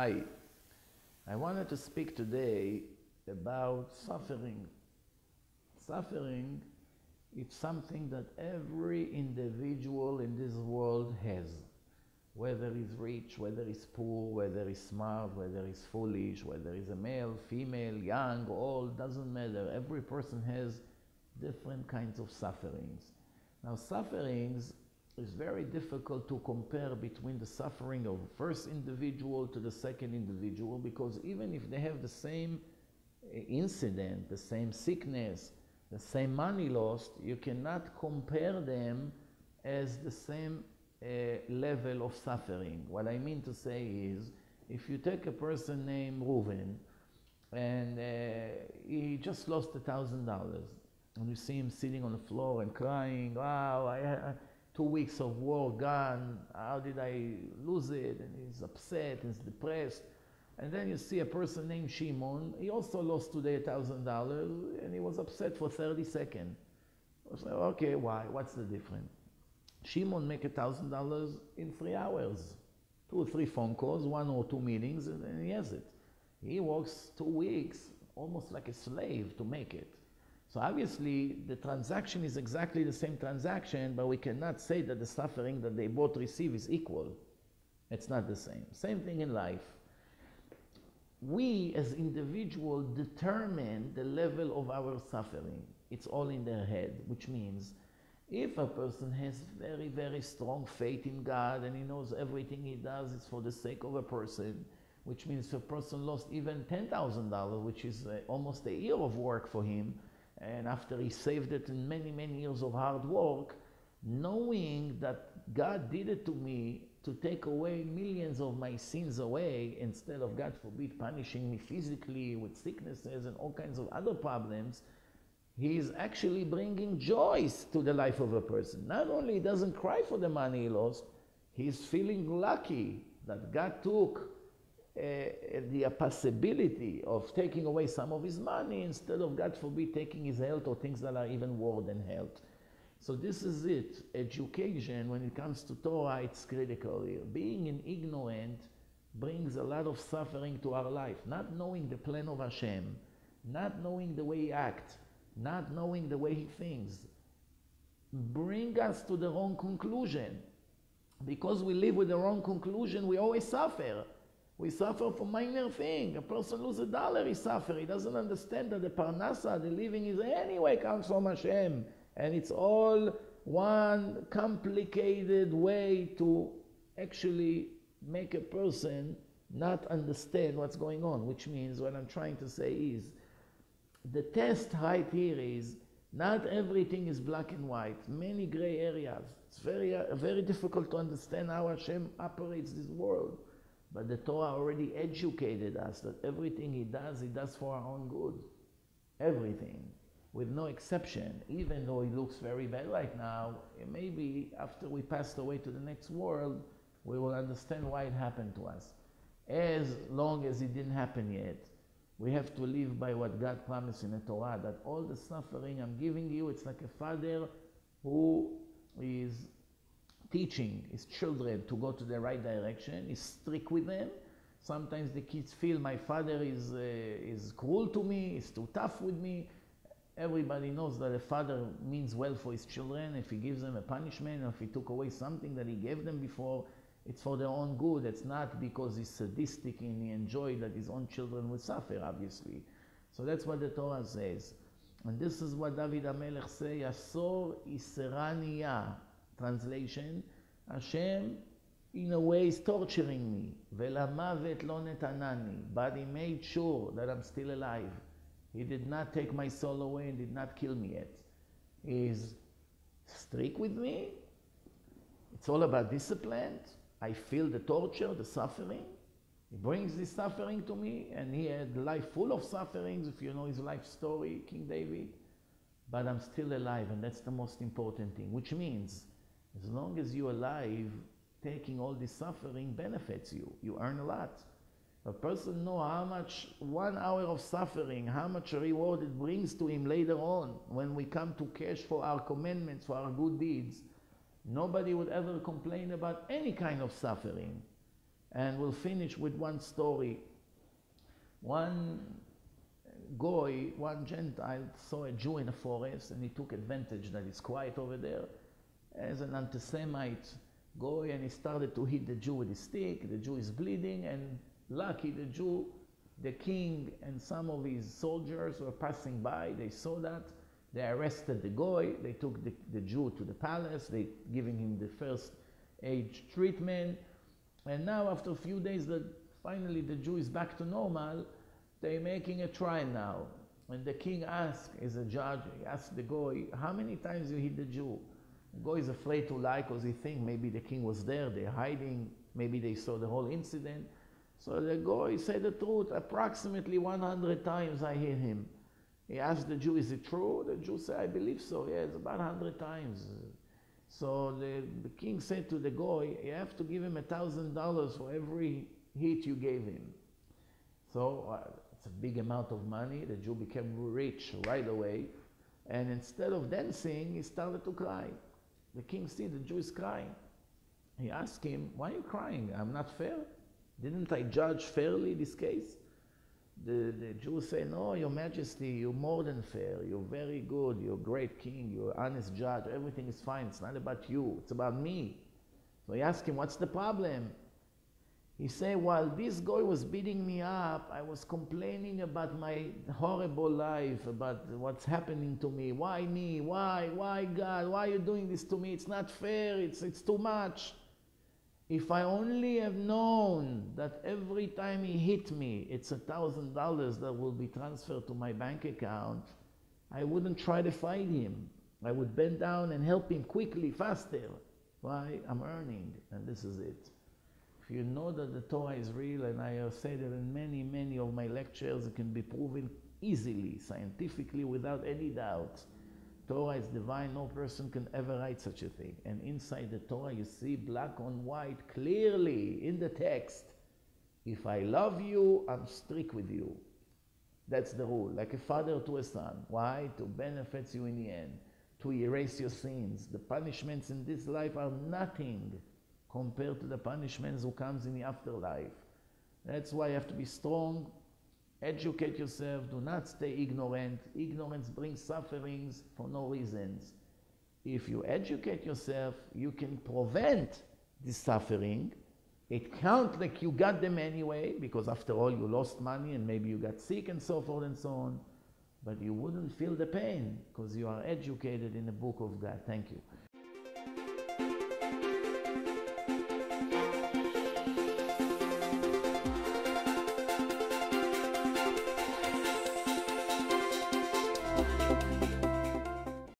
Hi. I wanted to speak today about suffering. Suffering is something that every individual in this world has. Whether he's rich, whether he's poor, whether he's smart, whether he's foolish, whether he's a male, female, young, old, doesn't matter. Every person has different kinds of sufferings. Now, sufferings is very difficult to compare between the suffering of first individual to the second individual, because even if they have the same incident, the same sickness, the same money lost, you cannot compare them as the same level of suffering. What I mean to say is, if you take a person named Reuven and he just lost $1,000, and you see him sitting on the floor and crying, wow, I had 2 weeks of work gone, how did I lose it? And he's upset, he's depressed. And then you see a person named Shimon, he also lost today $1,000, and he was upset for 30 seconds. I was like, okay, why? What's the difference? Shimon make $1,000 in 3 hours. 2 or 3 phone calls, 1 or 2 meetings, and he has it. He works 2 weeks, almost like a slave to make it. So obviously, the transaction is exactly the same transaction, but we cannot say that the suffering that they both receive is equal. It's not the same. Same thing in life. We as individuals determine the level of our suffering. It's all in their head, which means if a person has very, very strong faith in God and he knows everything he does is for the sake of a person, which means if a person lost even $10,000, which is almost a year of work for him, and after he saved it in many, many years of hard work, knowing that God did it to me to take away millions of my sins away, instead of, God forbid, punishing me physically with sicknesses and all kinds of other problems, he is actually bringing joy to the life of a person. Not only he doesn't cry for the money he lost, he's feeling lucky that God took the possibility of taking away some of his money instead of, God forbid, taking his health or things that are even worse than health. So this is it. Education, when it comes to Torah, it's critical here. Being an ignorant brings a lot of suffering to our life. Not knowing the plan of Hashem, not knowing the way he acts, not knowing the way he thinks, bring us to the wrong conclusion. Because we live with the wrong conclusion, we always suffer. We suffer for minor thing. A person loses $1, he suffers. He doesn't understand that the parnasa, the living is anyway comes from Hashem. And it's all one complicated way to actually make a person not understand what's going on. Which means what I'm trying to say is, the test right here is, not everything is black and white. Many gray areas. It's very difficult to understand how Hashem operates this world. But the Torah already educated us that everything he does for our own good. Everything, with no exception. Even though it looks very bad right now, maybe after we passed away to the next world, we will understand why it happened to us. As long as it didn't happen yet, we have to live by what God promised in the Torah, that all the suffering I'm giving you, it's like a father who is teaching his children to go to the right direction. He's strict with them. Sometimes the kids feel my father is cruel to me, is too tough with me. Everybody knows that a father means well for his children. If he gives them a punishment, or if he took away something that he gave them before, it's for their own good. It's not because he's sadistic and he enjoys that his own children will suffer, obviously. So that's what the Torah says. And this is what David HaMelech says, Yasor Iseraniya. Translation, Hashem in a way is torturing me. Velamavet lo netanani. But he made sure that I'm still alive. He did not take my soul away and did not kill me yet. He is strict with me. It's all about discipline. I feel the torture, the suffering. He brings this suffering to me, and he had a life full of sufferings, if you know his life story, King David. But I'm still alive, and that's the most important thing, which means as long as you're alive, taking all this suffering benefits you. You earn a lot. A person knows how much 1 hour of suffering, how much reward it brings to him later on when we come to cash for our commandments, for our good deeds. Nobody would ever complain about any kind of suffering. And we'll finish with one story. One Goy, one Gentile, saw a Jew in a forest, and he took advantage that it's quiet over there as an anti-Semite Goy, and he started to hit the Jew with his stick. The Jew is bleeding, and lucky the Jew, the king and some of his soldiers were passing by. They saw that. They arrested the Goy. They took the Jew to the palace. They giving him the first aid treatment. And now after a few days that finally the Jew is back to normal, they're making a trial now. And the king asked, as a judge, he asked the Goy, how many times you hit the Jew? The Goy is afraid to lie because he thinks maybe the king was there, they're hiding, maybe they saw the whole incident. So the Goy said the truth, approximately 100 times I hit him. He asked the Jew, is it true? The Jew said, I believe so, yeah, it's about 100 times. So the king said to the Goy, you have to give him $1,000 for every hit you gave him. So it's a big amount of money. The Jew became rich right away. And instead of dancing, he started to cry. The king see the Jew is crying. He asked him, why are you crying? I'm not fair? Didn't I judge fairly this case? The Jew said, no, your majesty, you're more than fair. You're very good. You're a great king. You're an honest judge. Everything is fine. It's not about you. It's about me. So he asked him, what's the problem? He said, while this guy was beating me up, I was complaining about my horrible life, about what's happening to me. Why me? Why God? Why are you doing this to me? It's not fair. It's too much. If I only have known that every time he hit me, it's $1,000 that will be transferred to my bank account, I wouldn't try to fight him. I would bend down and help him quickly, faster. Why? I'm earning, and this is it. If you know that the Torah is real, and I have said it in many of my lectures, it can be proven easily, scientifically, without any doubt. Torah is divine, no person can ever write such a thing. And inside the Torah you see black on white, clearly in the text, if I love you, I'm strict with you. That's the rule, like a father to a son. Why? To benefit you in the end, to erase your sins. The punishments in this life are nothing compared to the punishments who comes in the afterlife. That's why you have to be strong, educate yourself, do not stay ignorant. Ignorance brings sufferings for no reasons. If you educate yourself, you can prevent this suffering. It counts like you got them anyway, because after all you lost money and maybe you got sick and so forth and so on, but you wouldn't feel the pain because you are educated in the book of God. Thank you.